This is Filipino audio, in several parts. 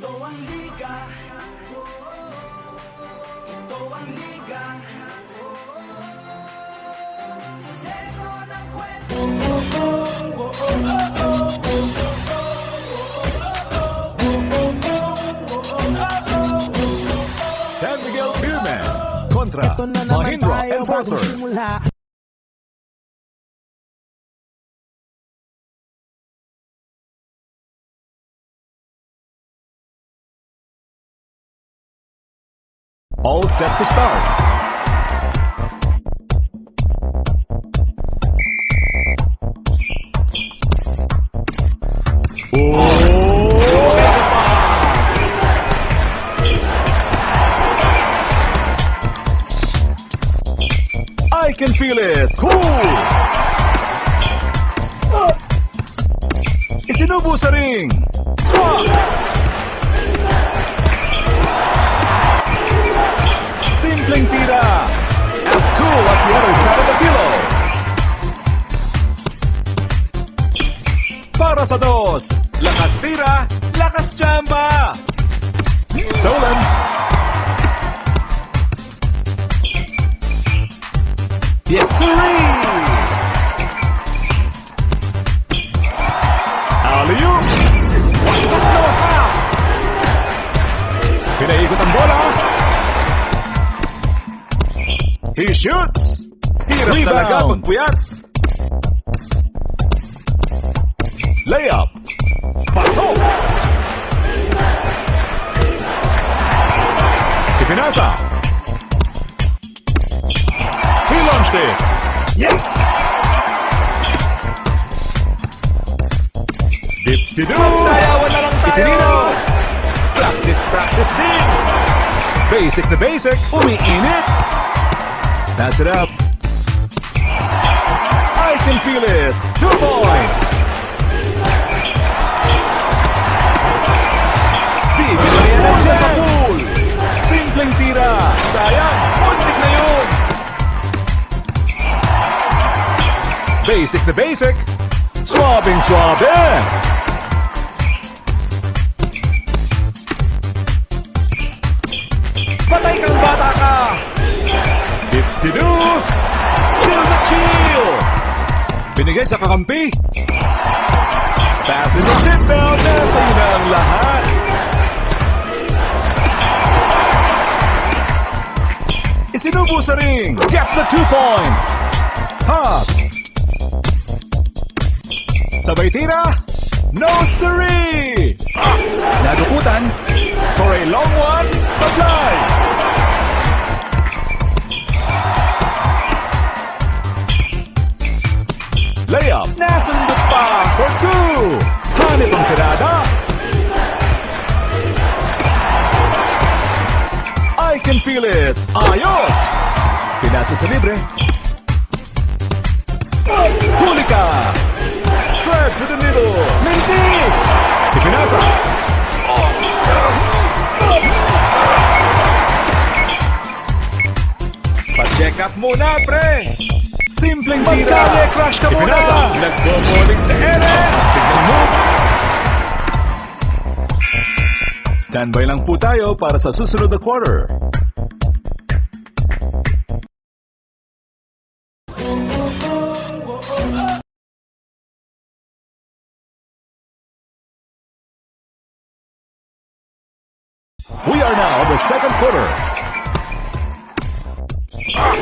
Ito ang liga. Ito ang liga. Seno ng kwento. San Miguel Beerman kontra Ito na naman Mahindra tayo bagong Enforcer. simula. All set to start. I can feel it. Cool. Isinubo sa ring. Swak. Simpleng tira. As cool as the other side of the pillow. Para sa dos. Lakas tira, lakas chamba. Stolen. Yes, sirree! Alley-oop! Wasap na wasap! Pinaikot ang bola. He shoots! Hirap talaga pagpuyat. Layup! Pasok! Ipinasa! He launched it! Yes! Dipsy-doo! Magsayawan na lang tayo! Itinino! Practice din! Basic na basic! Umiinit! Pass it up! I can feel it! 2 points! Bibis na yan ang sa pool! Simpleng tira! Sayang! Muntik na yun! Basic na basic! Swabing swabe! Patay kang bata ka! Dipsy-doo! Chill na chill! Binigay sa kakampi! Fasten the seatbelt! Nasa iyo na ang lahat! Isinubo sa ring! Gets the 2 points! Pass! Sabay tira! No siree! Nadukutan for a long one, supply! Layup! Nasundot pa for 2! Hanip ang tirada! I can feel it! Ayos! Pinasa sa libre. Huli ka! Thread to the middle! Mentis! Ipinasa! Pa-check up muna, pre! Simpleng tira! Magkali, crush ka muna! Ipinasa! Nagbo-bowling sa ere! Astig ng moves! Standby lang po tayo para sa susunod na quarter. We are now on the second quarter.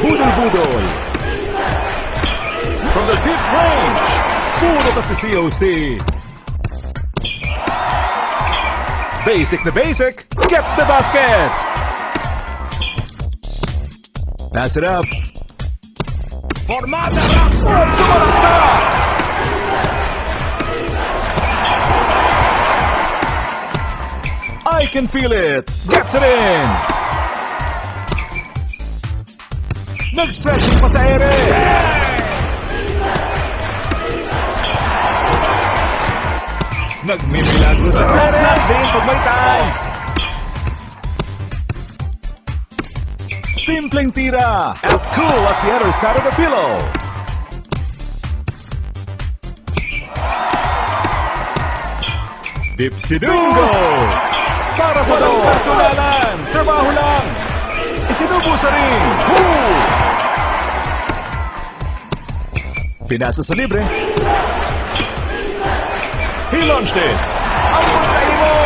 Budol-budol. From the deep range. Puro pa si COC. Basic na basic. Gets the basket. Pass it up. Formada Rasco! Sumalaksak! I can feel it. Gets it in. Nag-stretching pa sa ere. Nagmimilagro sa ere. Din pag may time. Simpleng tira. As cool as the other side of the pillow. Dipsy Dungo! para sa walang personalan. Trabaho lang. Isinubo sa ring. Cool. Pinasa sa libre. He launched it. Ang sa imo.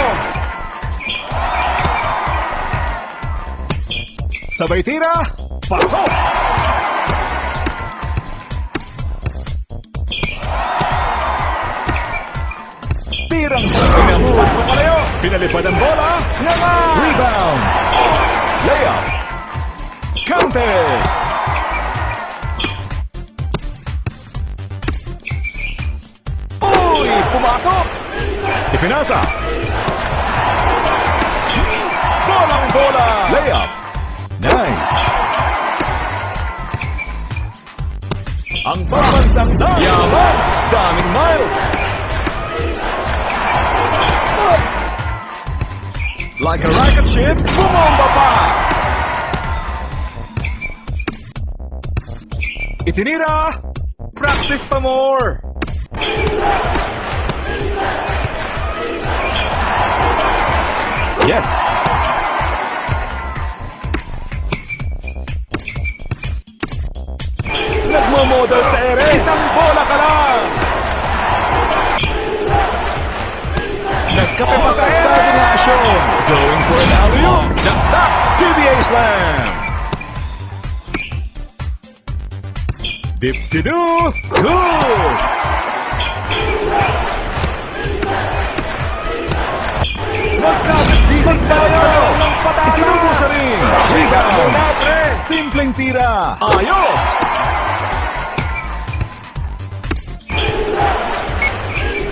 Sabay tira. Pasok. Tirang pinamuhos pa palayo. Pinalipad ang bola. Rebound. Layup. Counted. Uy! Pumasok! Ipinasa. Bolang bola. Layup. Nice. Ang pambansang dunk. Yaman. Daming miles. Like a rocket ship, bumomba pa! Itinira! Practice pa more! Yes! Nagmamodel sa ere! Isang bola ka lang! Nagkape pa sa coordination. Going for an alley-oop. Knock-knock. PBA slam. Dipsy-doo. Good. Magkakabisig tayo ng patalas. Isinubo sa ring. Rebound. Simpleng tira. Ayos.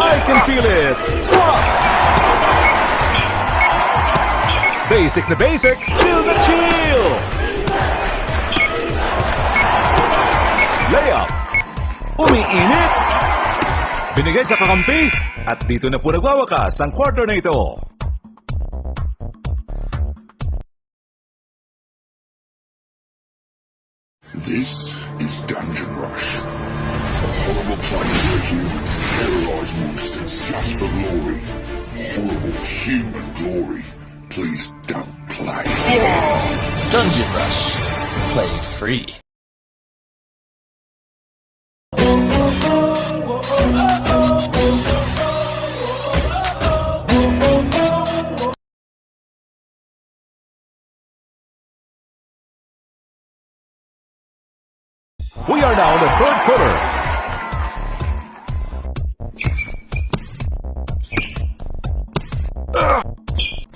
I can feel it. Swap. Basic na basic. Chill na chill. Layup. Umiinit. Binigay sa kakampi. At dito na po nagwawakas ang quarter na ito. This is Dungeon Rush. A horrible place where humans terrorize monsters just for glory. Horrible human glory. Please don't play. Dungeon Rush. Play free. We are now in the third quarter.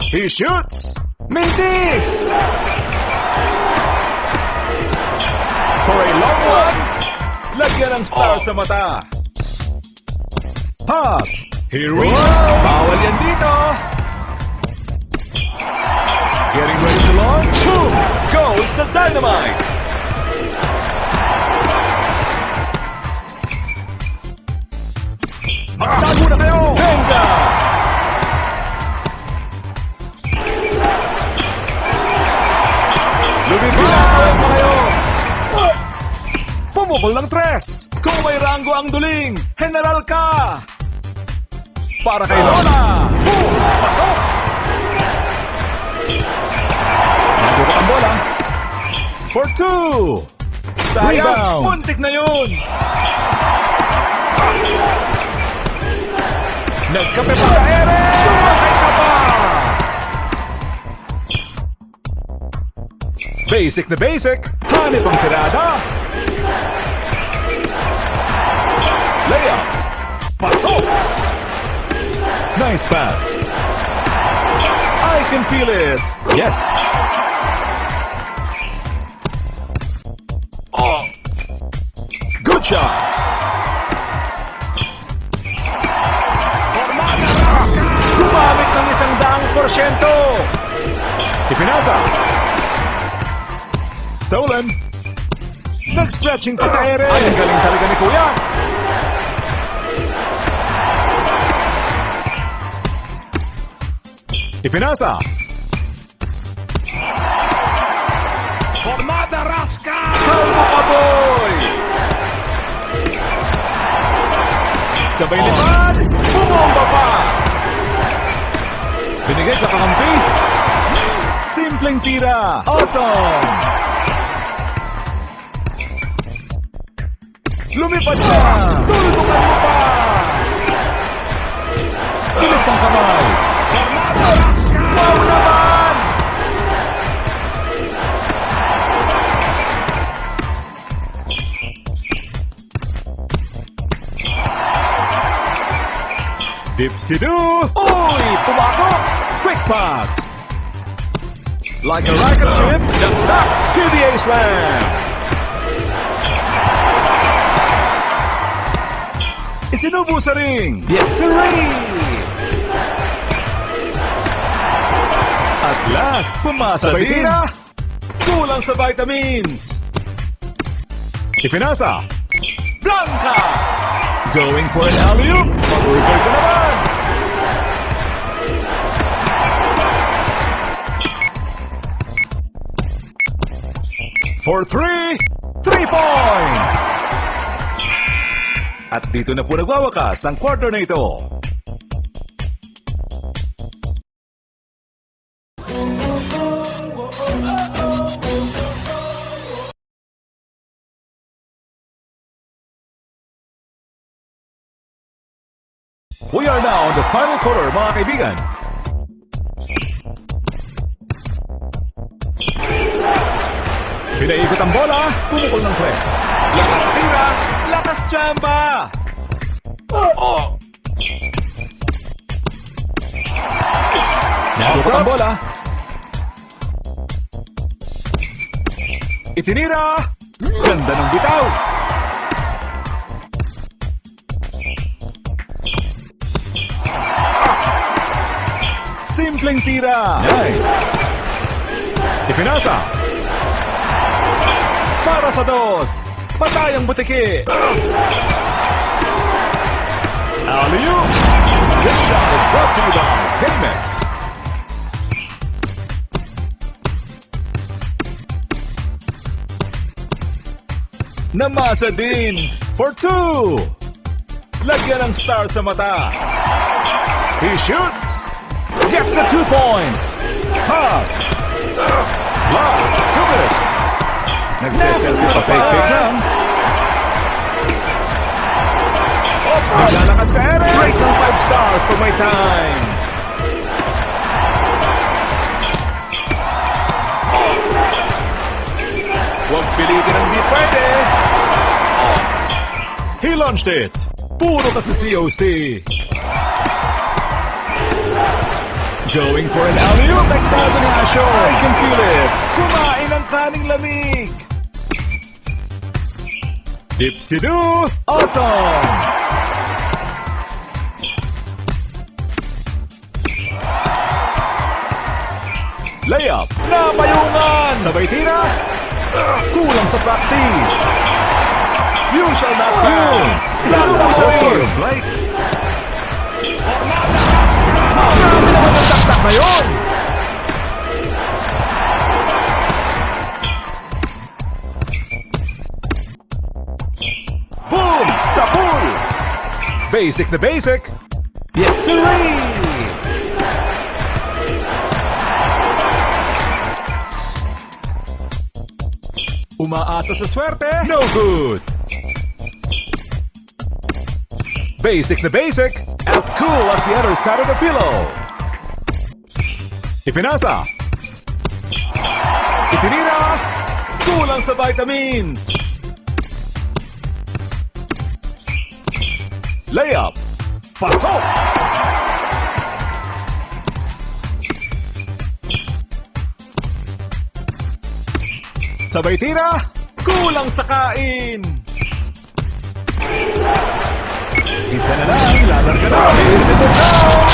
He shoots. Mintis! For a long one. Lagyan ng star sa mata. Pass. He reads. Bawal yan dito. Getting ready to launch. Boom! Goes the dynamite. Magtago na kayo! Venga! Lumipinawan pa kayo! Pumukol ng tres! Kung may ranggo ang duling, general ka! Para kay Lola! Boom! Pasok! Nandito ang bola. For two! Sayang! Puntik na yun! Nagkape pa sa ere! Sumakay ka pa! Basic na basic! Hanip ang tirada! Layup! Pasok! Nice pass! I can feel it! Yes! Oh! Good shot! Gumamit ng 100%! Ipinasa! Stolen! Nag-stretching pa sa ere! Ay, ang galing talaga ni Kuya! Ipinasa! Formada Rasca! Kalma ka, boy! Sabay lipad! Bumomba pa! Binigay sa kakampi. Simpleng tira. Awesome! Lumipad na! Tulutukan mo pa! Bilis ng kamay! Wow naman! Dipsidoo! Uy! Pumasok! Quick pass! Like a rocket ship, knock! PBA slam! Isinubo sa ring! Yes, sirree! At last, pumasa din! Kulang sa vitamins! Ipinasa! Blanca! Going for an alley-oop! Mag-urgay ka naman! For 3 points! At dito na po nagwawakas ang quarter na ito. We are now on the final quarter, mga kaibigan. Pinaikot ang bola, pumukol ng press. Lakas tira, lakas tsamba! Nakusap ang bola. Itinira! Ganda ng bitaw! Simpleng tira! Nice! Ipinasa! Para sa dos! Patay ang butiki! Alley-oop! This shot is brought to you by K-Mix. Namasa din for 2! Lagyan ng star sa mata. He shoots! Gets the 2 points! Pass! Last 2 minutes! Nagsiselfie pa fake lang. Oops! Naglalakad sa ere! Break ng 5 stars for my time! Huwag pilitin ang di pwede! He launched it! Puro kasi COC! Going for an alley-oop! Nagtago ni Asho! I can feel it! Kumain ang kaning lamig! Dipsidoo! Awesome! Layup! Napayungan! Sabay tira! Kulang sa practice! You shall not pass! Lalo sa ring! Right? Marami naman ang taktak na yun! Boom! Sa pool! Basic na basic! Yes, sirree! Umaasa sa swerte? No good! Basic na basic! As cool as the other side of the pillow! Ipinasa! Itinira! Kulang sa vitamins! Layup! Pasok! Sabay tira! Kulang sa kain! Isa na lang, laban ka na! Is in the zone!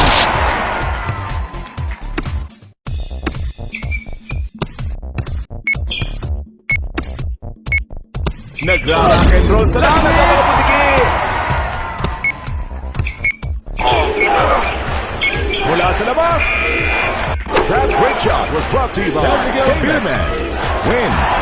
Nag-rock and roll sa laban ng mga putiki! Mula sa labas! That great shot was brought to you by San Miguel Beerman. Wins!